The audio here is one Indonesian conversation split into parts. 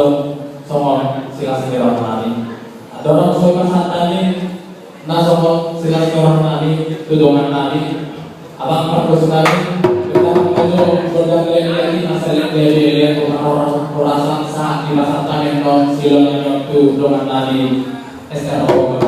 Ramadan sama silaturahmi. Dorong soal santani, na sama silaturahmi, tudongan nani, abang perlu sekali. Kita mengajar berbagai lagi masalah dari orang orang sah di masa tangan non silang tu tudongan nani, SRO.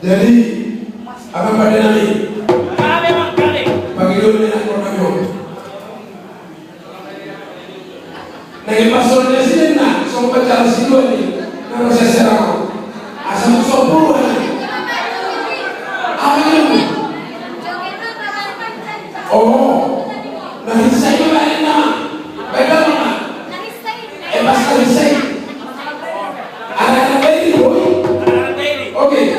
Jadi apa pada nanti? Bagi dulu dengan program. Nagi pasalnya sih nak, sampai jalan situ ni, kalau saya serang, asam sopur ni. Apa ni? Oh, nahi saya lain nak, beda mana? Pasal saya, ada lagi boy. Okay.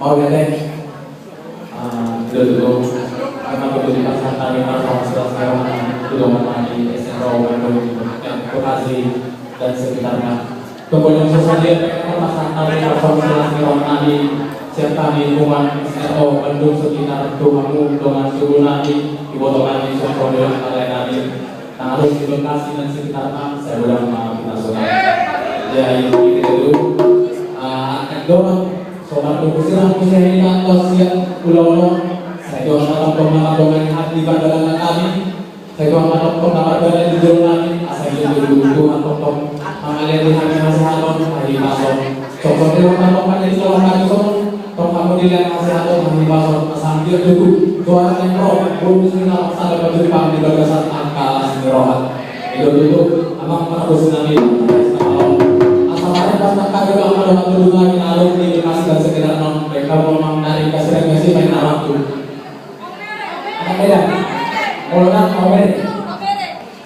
Mau deh, dulu karena kebetulan santai kalau sekarang sudah mengalami SRO yang Bekasi dan sekitarnya. Kemudian sesajen karena santai kalau nanti serta lingkungan SRO Bandung sekitar Tuhanmu dengan suku nanti dibotokan di Sokro kalian nanti harus di Bekasi dan sekitarnya saya udah kita sudah. Ya itu anekdot. Sobat berkusirah musyahidah atau siap ulang saya doang malam pemahaman hati bandaran kami saya doang malam pemahaman di dalam kami asal dulu atau mengalir di hati nasihaton hari masuk sobat doang malam pada di dalam kami tong kamu dilihat nasihaton hari masuk sambil dulu suara yang roh belum sehingga sampai baju pam di bagasan angka semirohat itu dulu amang para bersunami karena kagak lama dulu lagi naruh di Bekasi dan sekitar non mereka mau menarik kasih main waktu. Ada beda, mau